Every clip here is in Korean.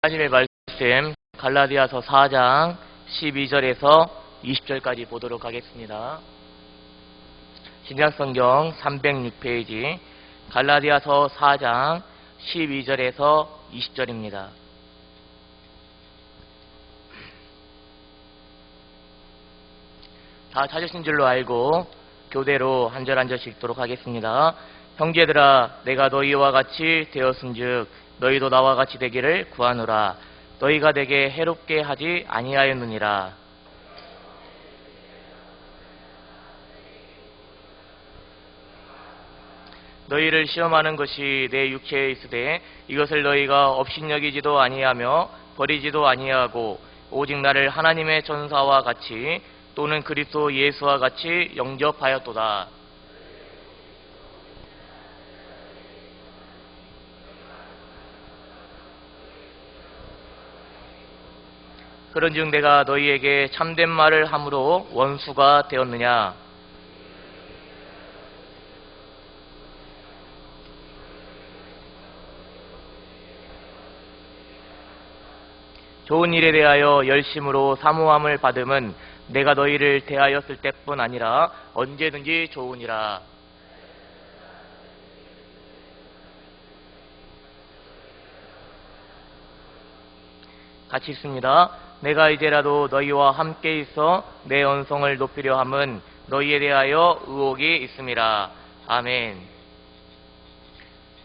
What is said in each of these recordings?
하나님의 말씀 갈라디아서 4장 12절에서 20절까지 보도록 하겠습니다. 신약성경 306페이지 갈라디아서 4장 12절에서 20절입니다. 다 찾으신 줄로 알고 교대로 한 절 한 절씩 읽도록 하겠습니다. 형제들아, 내가 너희와 같이 되었은즉 너희도 나와 같이 되기를 구하노라. 너희가 내게 해롭게 하지 아니하였느니라. 너희를 시험하는 것이 내 육체에 있으되 이것을 너희가 업신여기지도 아니하며 버리지도 아니하고 오직 나를 하나님의 전사와 같이 또는 그리스도 예수와 같이 영접하였도다. 그런즉 내가 너희에게 참된 말을 함으로 원수가 되었느냐? 좋은 일에 대하여 열심으로 사모함을 받음은 내가 너희를 대하였을 때뿐 아니라 언제든지 좋으니라. 같이 읽습니다. 내가 이제라도 너희와 함께 있어 내 언성을 높이려 함은 너희에 대하여 의혹이 있음이라. 아멘.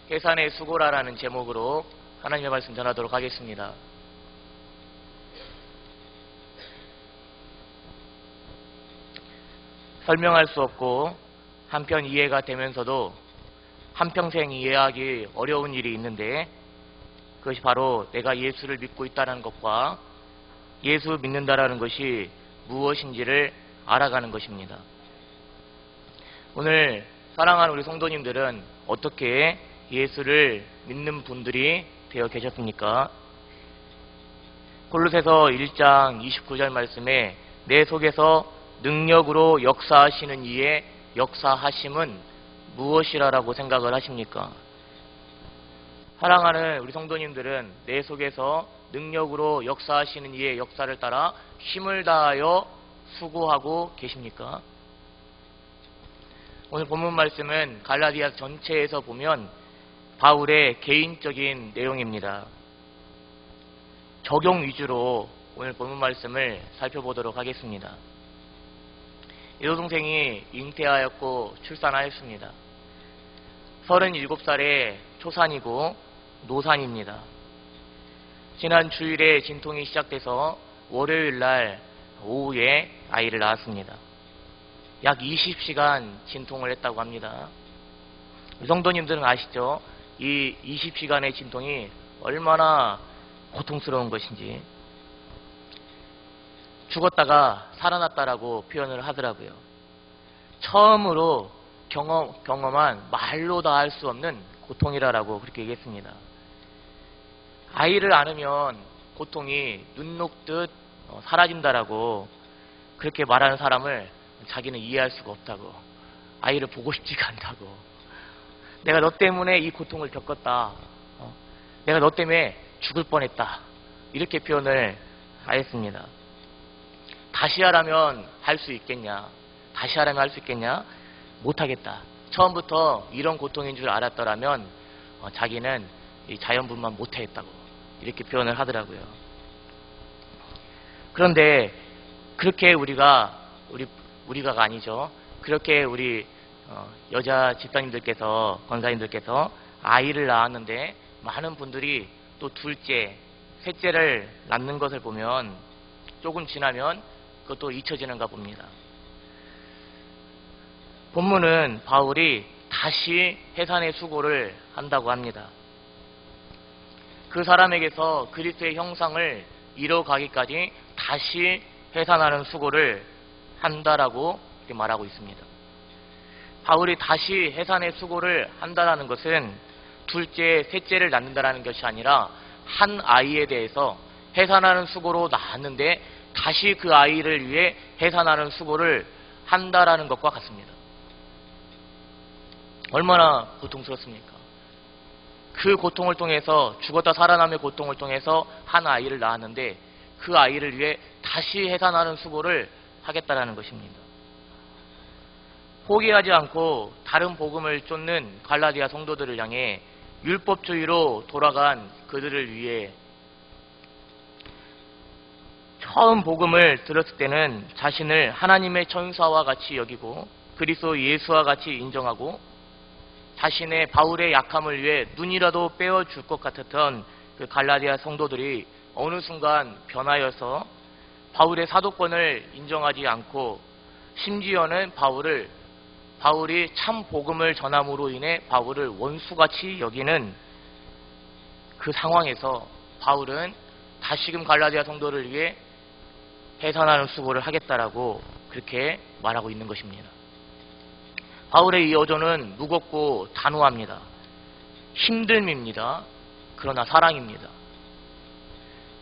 해산의 수고라라는 제목으로 하나님의 말씀 전하도록 하겠습니다. 설명할 수 없고 한편 이해가 되면서도 한평생 이해하기 어려운 일이 있는데, 그것이 바로 내가 예수를 믿고 있다는 것과 예수 믿는다라는 것이 무엇인지를 알아가는 것입니다. 오늘 사랑하는 우리 성도님들은 어떻게 예수를 믿는 분들이 되어 계셨습니까? 골로새서 1장 29절 말씀에 내 속에서 능력으로 역사하시는 이의 역사하심은 무엇이라고 생각을 하십니까? 사랑하는 우리 성도님들은 내 속에서 능력으로 역사하시는 이의 역사를 따라 힘을 다하여 수고하고 계십니까? 오늘 본문 말씀은 갈라디아 전체에서 보면 바울의 개인적인 내용입니다. 적용 위주로 오늘 본문 말씀을 살펴보도록 하겠습니다. 여동생이 잉태하였고 출산하였습니다. 37살의 초산이고 노산입니다. 지난 주일에 진통이 시작돼서 월요일날 오후에 아이를 낳았습니다. 약 20시간 진통을 했다고 합니다. 성도님들은 아시죠? 이 20시간의 진통이 얼마나 고통스러운 것인지. 죽었다가 살아났다라고 표현을 하더라고요. 처음으로 경험한 말로 다 할 수 없는 고통이라고 그렇게 얘기했습니다. 아이를 안으면 고통이 눈 녹듯 사라진다라고 그렇게 말하는 사람을 자기는 이해할 수가 없다고, 아이를 보고 싶지가 않다고, 내가 너 때문에 이 고통을 겪었다, 내가 너 때문에 죽을 뻔했다, 이렇게 표현을 하였습니다. 다시 하라면 할 수 있겠냐? 다시 하라면 할 수 있겠냐? 못하겠다. 처음부터 이런 고통인 줄 알았더라면 자기는 이 자연분만 못했다고 이렇게 표현을 하더라고요. 그런데 그렇게 우리가 아니죠. 그렇게 우리 여자 집사님들께서, 권사님들께서 아이를 낳았는데 많은 분들이 또 둘째, 셋째를 낳는 것을 보면 조금 지나면 그것도 잊혀지는가 봅니다. 본문은 바울이 다시 해산의 수고를 한다고 합니다. 그 사람에게서 그리스도의 형상을 이뤄가기까지 다시 해산하는 수고를 한다라고 이렇게 말하고 있습니다. 바울이 다시 해산의 수고를 한다라는 것은 둘째, 셋째를 낳는다라는 것이 아니라 한 아이에 대해서 해산하는 수고로 낳았는데 다시 그 아이를 위해 해산하는 수고를 한다라는 것과 같습니다. 얼마나 고통스럽습니까? 그 고통을 통해서, 죽었다 살아남의 고통을 통해서 한 아이를 낳았는데 그 아이를 위해 다시 해산하는 수고를 하겠다라는 것입니다. 포기하지 않고 다른 복음을 쫓는 갈라디아 성도들을 향해 율법주의로 돌아간 그들을 위해 처음 복음을 들었을 때는 자신을 하나님의 천사와 같이 여기고 그리스도 예수와 같이 인정하고 자신의 바울의 약함을 위해 눈이라도 빼어줄 것 같았던 그 갈라디아 성도들이 어느 순간 변하여서 바울의 사도권을 인정하지 않고 심지어는 바울이 참 복음을 전함으로 인해 바울을 원수같이 여기는 그 상황에서 바울은 다시금 갈라디아 성도를 위해 해산하는 수고를 하겠다라고 그렇게 말하고 있는 것입니다. 바울의 이 어조는 무겁고 단호합니다. 힘듦입니다. 그러나 사랑입니다.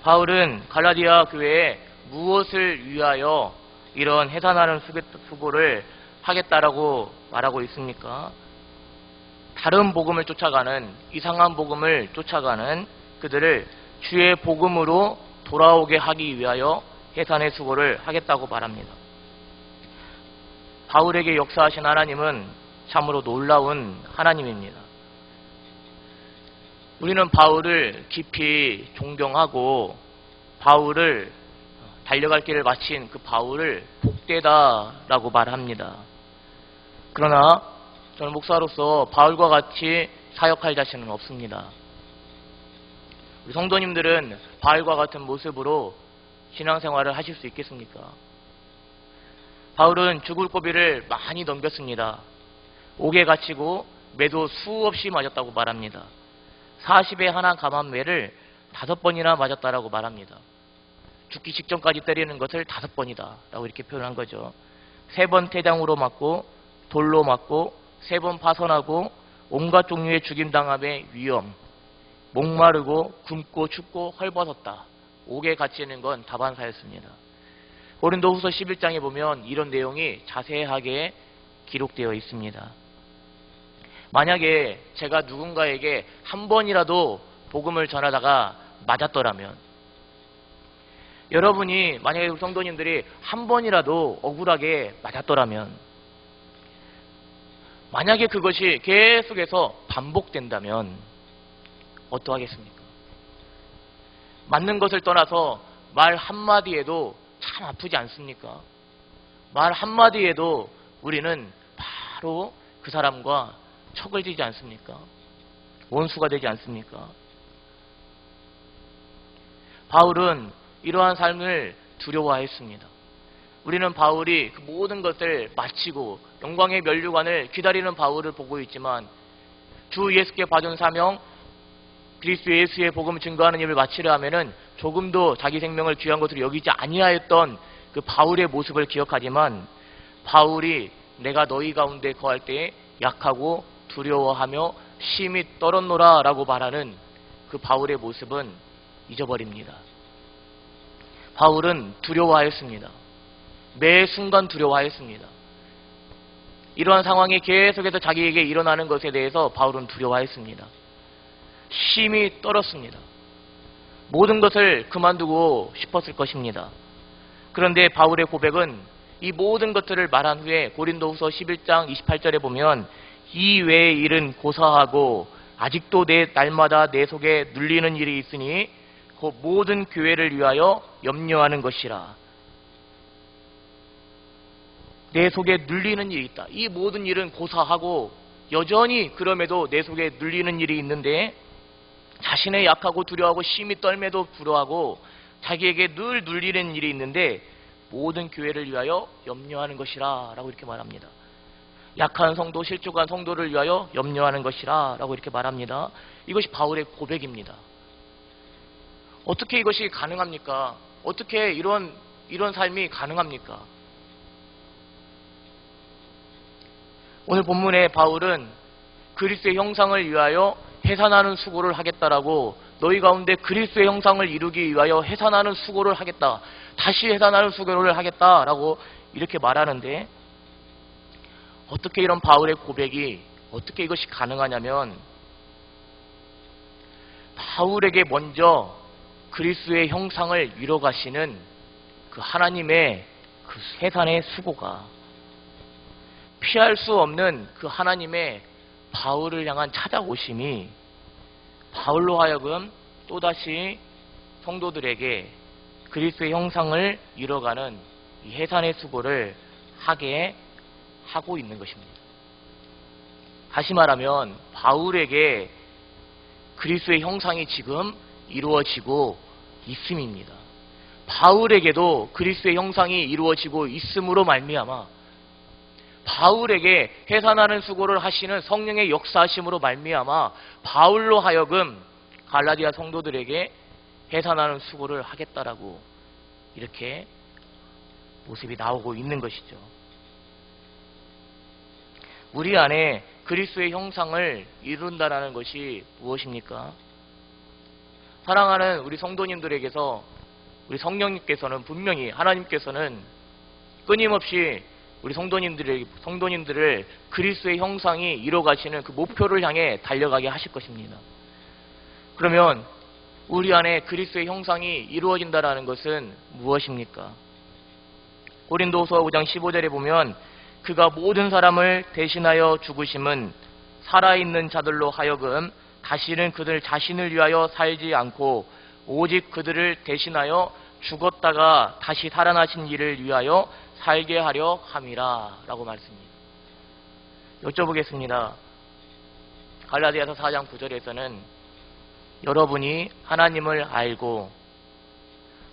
바울은 갈라디아 교회에 무엇을 위하여 이런 해산하는 수고를 하겠다라고 말하고 있습니까? 다른 복음을 쫓아가는, 이상한 복음을 쫓아가는 그들을 주의 복음으로 돌아오게 하기 위하여 해산의 수고를 하겠다고 말합니다. 바울에게 역사하신 하나님은 참으로 놀라운 하나님입니다. 우리는 바울을 깊이 존경하고 바울을 달려갈 길을 마친 그 바울을 복되다라고 말합니다. 그러나 저는 목사로서 바울과 같이 사역할 자신은 없습니다. 우리 성도님들은 바울과 같은 모습으로 신앙생활을 하실 수 있겠습니까? 바울은 죽을 고비를 많이 넘겼습니다. 옥에 갇히고 매도 수없이 맞았다고 말합니다. 40에 하나 감한매를 5번이나 맞았다라고 말합니다. 죽기 직전까지 때리는 것을 5번이다 라고 이렇게 표현한 거죠. 3번 태장으로 맞고 돌로 맞고 3번 파선하고 온갖 종류의 죽임당함의 위험, 목마르고 굶고 춥고 헐벗었다. 옥에 갇히는 건 다반사였습니다. 고린도후서 11장에 보면 이런 내용이 자세하게 기록되어 있습니다. 만약에 제가 누군가에게 한 번이라도 복음을 전하다가 맞았더라면, 여러분이 만약에 우리 성도님들이 한 번이라도 억울하게 맞았더라면, 만약에 그것이 계속해서 반복된다면 어떠하겠습니까? 맞는 것을 떠나서 말 한마디에도 참 아프지 않습니까? 말 한마디에도 우리는 바로 그 사람과 척을 지지 않습니까? 원수가 되지 않습니까? 바울은 이러한 삶을 두려워했습니다. 우리는 바울이 그 모든 것을 마치고 영광의 면류관을 기다리는 바울을 보고 있지만 주 예수께 받은 사명, 그리스도 예수의 복음을 증거하는 일을 마치려 하면은 조금도 자기 생명을 귀한 것으로 여기지 아니하였던 그 바울의 모습을 기억하지만, 바울이 내가 너희 가운데 거할 때에 약하고 두려워하며 심히 떨었노라 라고 말하는 그 바울의 모습은 잊어버립니다. 바울은 두려워하였습니다. 매 순간 두려워하였습니다. 이러한 상황이 계속해서 자기에게 일어나는 것에 대해서 바울은 두려워하였습니다. 심히 떨었습니다. 모든 것을 그만두고 싶었을 것입니다. 그런데 바울의 고백은 이 모든 것들을 말한 후에 고린도후서 11장 28절에 보면 이 외의 일은 고사하고 아직도 날마다 내 속에 눌리는 일이 있으니 그 모든 교회를 위하여 염려하는 것이라. 내 속에 눌리는 일이 있다. 이 모든 일은 고사하고 여전히 그럼에도 내 속에 눌리는 일이 있는데, 자신의 약하고 두려워하고 심히 떨매도 불구하고 자기에게 늘 눌리는 일이 있는데 모든 교회를 위하여 염려하는 것이라 라고 이렇게 말합니다. 약한 성도, 실족한 성도를 위하여 염려하는 것이라 라고 이렇게 말합니다. 이것이 바울의 고백입니다. 어떻게 이것이 가능합니까? 어떻게 이런 삶이 가능합니까? 오늘 본문에 바울은 그리스도의 형상을 위하여 해산하는 수고를 하겠다라고, 너희 가운데 그리스도의 형상을 이루기 위하여 해산하는 수고를 하겠다, 다시 해산하는 수고를 하겠다라고 이렇게 말하는데, 어떻게 이런 바울의 고백이 어떻게 이것이 가능하냐면 바울에게 먼저 그리스도의 형상을 이뤄가시는 그 하나님의 그 세산의 수고가, 피할 수 없는 그 하나님의 바울을 향한 찾아오심이 바울로 하여금 또다시 성도들에게 그리스도의 형상을 이뤄가는 이 해산의 수고를 하게 하고 있는 것입니다. 다시 말하면 바울에게 그리스도의 형상이 지금 이루어지고 있음입니다. 바울에게도 그리스도의 형상이 이루어지고 있음으로 말미암아 바울에게 해산하는 수고를 하시는 성령의 역사하심으로 말미암아 바울로 하여금 갈라디아 성도들에게 해산하는 수고를 하겠다라고 이렇게 모습이 나오고 있는 것이죠. 우리 안에 그리스도의 형상을 이룬다라는 것이 무엇입니까? 사랑하는 우리 성도님들에게서 우리 성령님께서는 분명히 하나님께서는 끊임없이 우리 성도님들을 그리스도의 형상이 이뤄가시는 그 목표를 향해 달려가게 하실 것입니다. 그러면 우리 안에 그리스도의 형상이 이루어진다라는 것은 무엇입니까? 고린도후서 5장 15절에 보면 그가 모든 사람을 대신하여 죽으심은 살아있는 자들로 하여금 다시는 그들 자신을 위하여 살지 않고 오직 그들을 대신하여 죽었다가 다시 살아나신 이를 위하여 살게 하려 함이라 라고 말씀입니다. 여쭤보겠습니다. 갈라디아서 4장 9절에서는 여러분이 하나님을 알고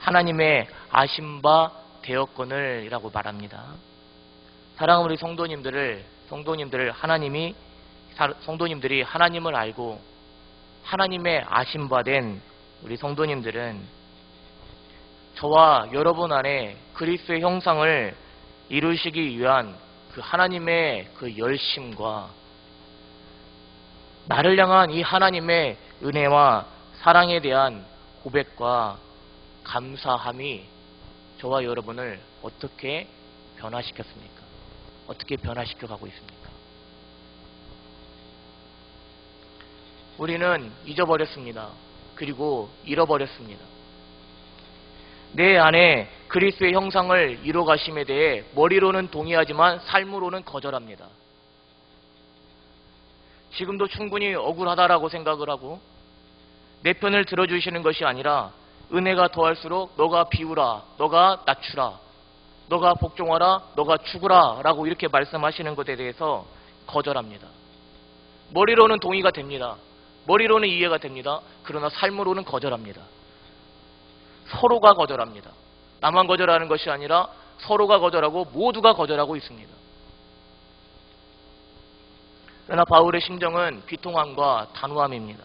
하나님의 아신 바 되었거늘 이라고 말합니다. 사랑하는 우리 성도님들이 하나님을 알고 하나님의 아신 바 된 우리 성도님들은 저와 여러분 안에 그리스도의 형상을 이루시기 위한 그 하나님의 그 열심과 나를 향한 이 하나님의 은혜와 사랑에 대한 고백과 감사함이 저와 여러분을 어떻게 변화시켰습니까? 어떻게 변화시켜 가고 있습니까? 우리는 잊어버렸습니다. 그리고 잃어버렸습니다. 내 안에 그리스도의 형상을 이뤄가심에 대해 머리로는 동의하지만 삶으로는 거절합니다. 지금도 충분히 억울하다라고 생각을 하고 내 편을 들어주시는 것이 아니라 은혜가 더할수록 너가 비우라, 너가 낮추라, 너가 복종하라, 너가 죽으라 라고 이렇게 말씀하시는 것에 대해서 거절합니다. 머리로는 동의가 됩니다. 머리로는 이해가 됩니다. 그러나 삶으로는 거절합니다. 서로가 거절합니다. 나만 거절하는 것이 아니라 서로가 거절하고 모두가 거절하고 있습니다. 그러나 바울의 심정은 비통함과 단호함입니다.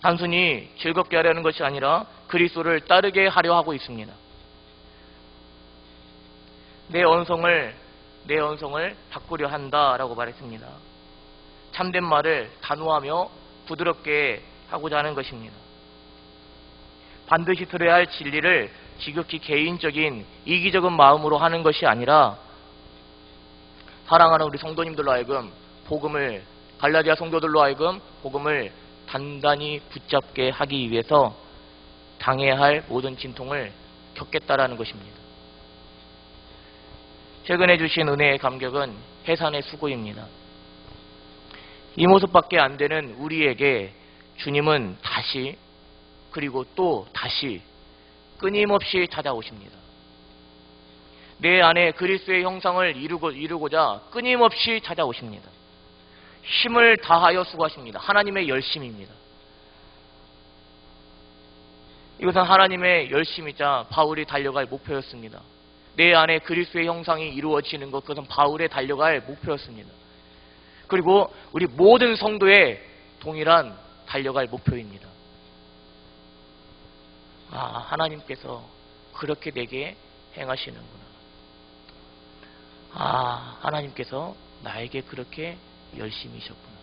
단순히 즐겁게 하려는 것이 아니라 그리스도를 따르게 하려 하고 있습니다. 내 언성을 바꾸려 한다라고 말했습니다. 참된 말을 단호하며 부드럽게 하고자 하는 것입니다. 반드시 들어야 할 진리를 지극히 개인적인 이기적인 마음으로 하는 것이 아니라 사랑하는 우리 성도님들로 하여금 갈라디아 성도들로 하여금 복음을 단단히 붙잡게 하기 위해서 당해야 할 모든 진통을 겪겠다라는 것입니다. 최근에 주신 은혜의 감격은 해산의 수고입니다. 이 모습밖에 안 되는 우리에게 주님은 다시 그리고 또 다시 끊임없이 찾아오십니다. 내 안에 그리스도의 형상을 이루고자 끊임없이 찾아오십니다. 힘을 다하여 수고하십니다. 하나님의 열심입니다. 이것은 하나님의 열심이자 바울이 달려갈 목표였습니다. 내 안에 그리스도의 형상이 이루어지는 것, 그것은 바울의 달려갈 목표였습니다. 그리고 우리 모든 성도의 동일한 달려갈 목표입니다. 하나님께서 그렇게 내게 행하시는구나. 하나님께서 나에게 그렇게 열심히셨구나.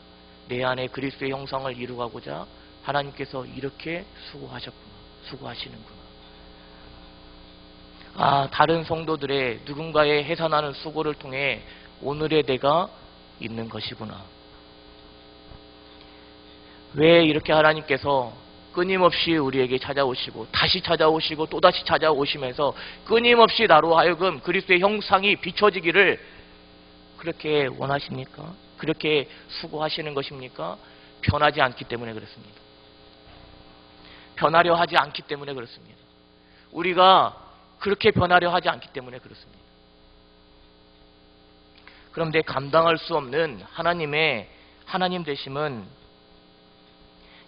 내 안에 그리스도의 형상을 이루고자 하나님께서 이렇게 수고하시는구나. 다른 성도들의 누군가의 해산하는 수고를 통해 오늘의 내가 있는 것이구나. 왜 이렇게 하나님께서 끊임없이 우리에게 찾아오시고 다시 찾아오시고 또다시 찾아오시면서 끊임없이 나로 하여금 그리스도의 형상이 비춰지기를 그렇게 원하십니까? 그렇게 수고하시는 것입니까? 변하지 않기 때문에 그렇습니다. 변하려 하지 않기 때문에 그렇습니다. 우리가 그렇게 변하려 하지 않기 때문에 그렇습니다. 그런데 감당할 수 없는 하나님의 하나님 되심은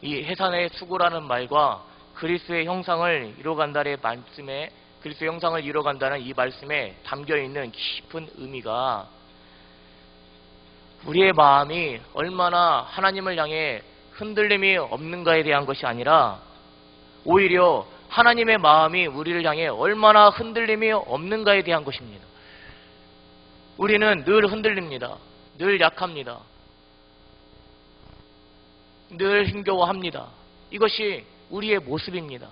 이 해산의 수고라는 말과 그리스도의 형상을 이뤄간다는 말씀에, 그리스도의 형상을 이뤄간다는 이 말씀에 담겨있는 깊은 의미가 우리의 마음이 얼마나 하나님을 향해 흔들림이 없는가에 대한 것이 아니라 오히려 하나님의 마음이 우리를 향해 얼마나 흔들림이 없는가에 대한 것입니다. 우리는 늘 흔들립니다. 늘 약합니다. 늘 힘겨워합니다. 이것이 우리의 모습입니다.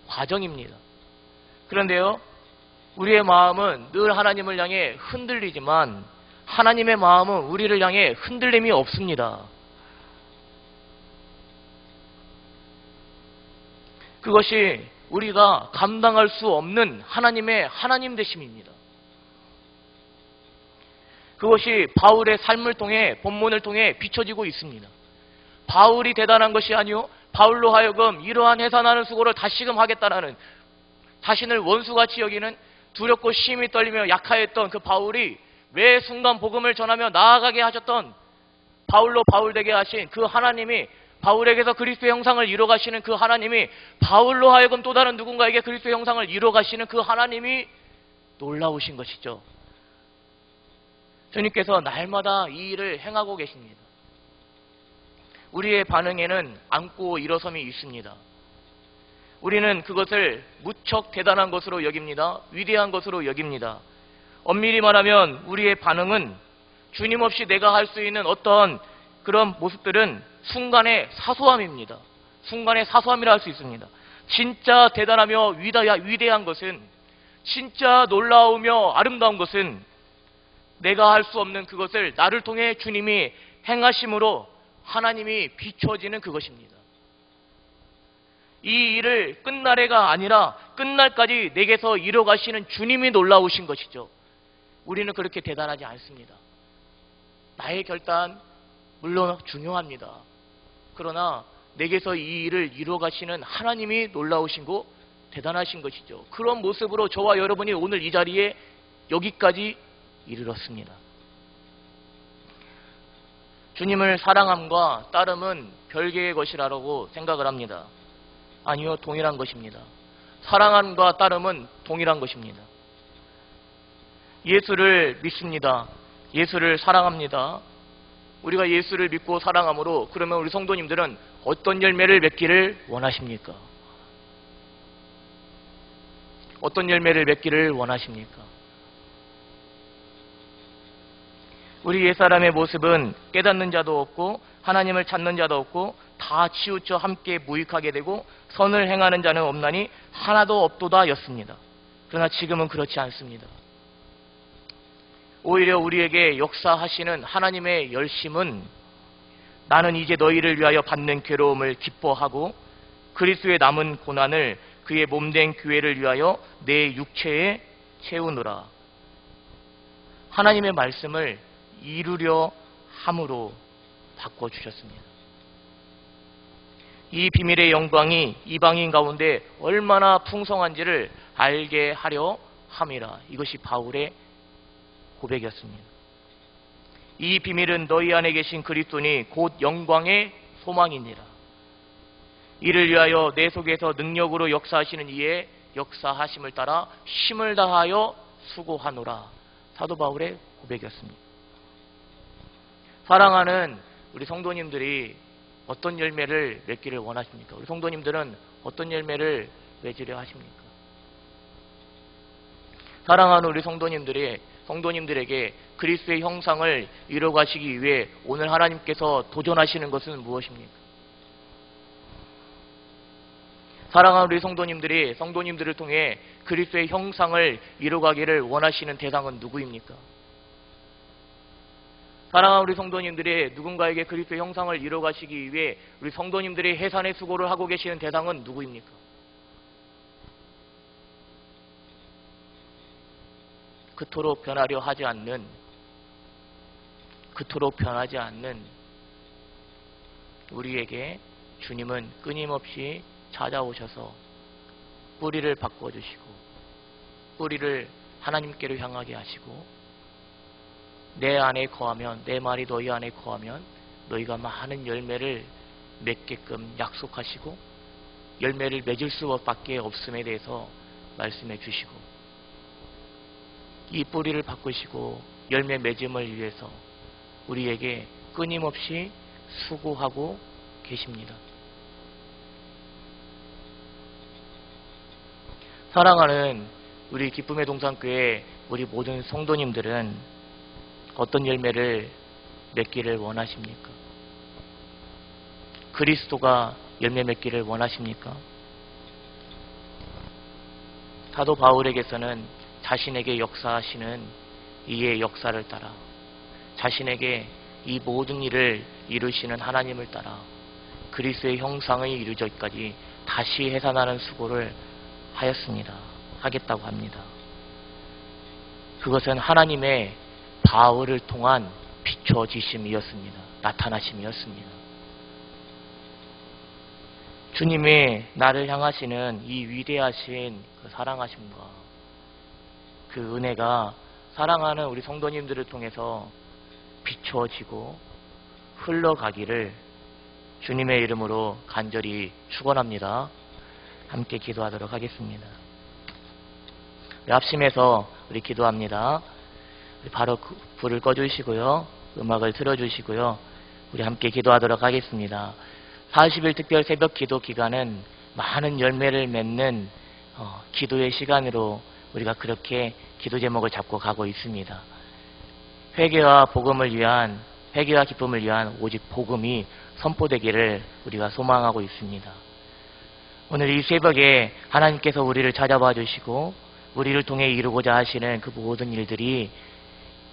과정입니다. 그런데요, 우리의 마음은 늘 하나님을 향해 흔들리지만 하나님의 마음은 우리를 향해 흔들림이 없습니다. 그것이 우리가 감당할 수 없는 하나님의 하나님 되심입니다. 그것이 바울의 삶을 통해, 본문을 통해 비춰지고 있습니다. 바울이 대단한 것이 아니요, 바울로 하여금 이러한 해산하는 수고를 다시금 하겠다라는, 자신을 원수같이 여기는, 두렵고 심히 떨리며 약하였던 그 바울이 매 순간 복음을 전하며 나아가게 하셨던, 바울로 바울되게 하신 그 하나님이, 바울에게서 그리스도의 형상을 이뤄가시는 그 하나님이 바울로 하여금 또 다른 누군가에게 그리스도의 형상을 이뤄가시는 그 하나님이 놀라우신 것이죠. 주님께서 날마다 이 일을 행하고 계십니다. 우리의 반응에는 앉고 일어섬이 있습니다. 우리는 그것을 무척 대단한 것으로 여깁니다. 위대한 것으로 여깁니다. 엄밀히 말하면 우리의 반응은 주님 없이 내가 할 수 있는 어떤 그런 모습들은 순간의 사소함입니다. 순간의 사소함이라 할 수 있습니다. 진짜 대단하며 위대한 것은, 진짜 놀라우며 아름다운 것은 내가 할 수 없는 그것을 나를 통해 주님이 행하심으로 하나님이 비춰지는 그것입니다. 이 일을 끝날해가 아니라 끝날까지 내게서 이뤄가시는 주님이 놀라우신 것이죠. 우리는 그렇게 대단하지 않습니다. 나의 결단 물론 중요합니다. 그러나 내게서 이 일을 이뤄가시는 하나님이 놀라우시고 대단하신 것이죠. 그런 모습으로 저와 여러분이 오늘 이 자리에 여기까지 이르렀습니다. 주님을 사랑함과 따름은 별개의 것이라고 생각을 합니다. 아니요, 동일한 것입니다. 사랑함과 따름은 동일한 것입니다. 예수를 믿습니다. 예수를 사랑합니다. 우리가 예수를 믿고 사랑함으로, 그러면 우리 성도님들은 어떤 열매를 맺기를 원하십니까? 어떤 열매를 맺기를 원하십니까? 우리 옛사람의 모습은 깨닫는 자도 없고 하나님을 찾는 자도 없고 다 치우쳐 함께 무익하게 되고 선을 행하는 자는 없나니 하나도 없도다 였습니다. 그러나 지금은 그렇지 않습니다. 오히려 우리에게 역사하시는 하나님의 열심은 나는 이제 너희를 위하여 받는 괴로움을 기뻐하고 그리스도의 남은 고난을 그의 몸된 교회를 위하여 내 육체에 채우노라. 하나님의 말씀을 이루려 함으로 바꿔주셨습니다. 이 비밀의 영광이 이방인 가운데 얼마나 풍성한지를 알게 하려 함이라. 이것이 바울의 고백이었습니다. 이 비밀은 너희 안에 계신 그리스도니 곧 영광의 소망이니라. 이를 위하여 내 속에서 능력으로 역사하시는 이의 역사하심을 따라 힘을 다하여 수고하노라. 사도 바울의 고백이었습니다. 사랑하는 우리 성도님들이 어떤 열매를 맺기를 원하십니까? 우리 성도님들은 어떤 열매를 맺으려 하십니까? 사랑하는 우리 성도님들에게 그리스도의 형상을 이뤄가시기 위해 오늘 하나님께서 도전하시는 것은 무엇입니까? 사랑하는 우리 성도님들을 통해 그리스도의 형상을 이뤄가기를 원하시는 대상은 누구입니까? 사랑하는 우리 성도님들이 누군가에게 그리스도의 형상을 이뤄가시기 위해 우리 성도님들이 해산의 수고를 하고 계시는 대상은 누구입니까? 그토록 변하려 하지 않는, 그토록 변하지 않는 우리에게 주님은 끊임없이 찾아오셔서 뿌리를 바꿔주시고 뿌리를 하나님께로 향하게 하시고 내 안에 거하면, 내 말이 너희 안에 거하면 너희가 많은 열매를 맺게끔 약속하시고 열매를 맺을 수밖에 없음에 대해서 말씀해 주시고 이 뿌리를 바꾸시고 열매 맺음을 위해서 우리에게 끊임없이 수고하고 계십니다. 사랑하는 우리 기쁨의 동산교회 우리 모든 성도님들은 어떤 열매를 맺기를 원하십니까? 그리스도가 열매 맺기를 원하십니까? 사도 바울에게서는 자신에게 역사하시는 이의 역사를 따라 자신에게 이 모든 일을 이루시는 하나님을 따라 그리스도의 형상을 이루기까지 다시 해산하는 수고를 하겠다고 합니다. 그것은 하나님의 바울을 통한 비춰지심이었습니다. 나타나심이었습니다. 주님이 나를 향하시는 이 위대하신 그 사랑하심과 그 은혜가 사랑하는 우리 성도님들을 통해서 비춰지고 흘러가기를 주님의 이름으로 간절히 축원합니다. 함께 기도하도록 하겠습니다. 합심해서 우리 기도합니다. 바로 불을 꺼주시고요. 음악을 틀어주시고요. 우리 함께 기도하도록 하겠습니다. 40일 특별 새벽 기도 기간은 많은 열매를 맺는 기도의 시간으로 우리가 그렇게 기도 제목을 잡고 가고 있습니다. 회개와 기쁨을 위한 오직 복음이 선포되기를 우리가 소망하고 있습니다. 오늘 이 새벽에 하나님께서 우리를 찾아봐 주시고 우리를 통해 이루고자 하시는 그 모든 일들이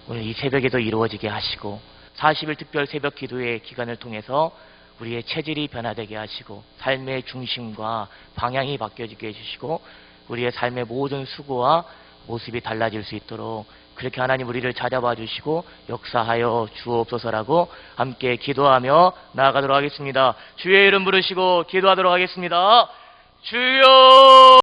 오늘 이 새벽에도 이루어지게 하시고 40일 특별 새벽 기도의 기간을 통해서 우리의 체질이 변화되게 하시고 삶의 중심과 방향이 바뀌어지게 해주시고 우리의 삶의 모든 수고와 모습이 달라질 수 있도록 그렇게 하나님 우리를 찾아봐 주시고 역사하여 주옵소서라고 함께 기도하며 나아가도록 하겠습니다. 주의 이름 부르시고 기도하도록 하겠습니다. 주여!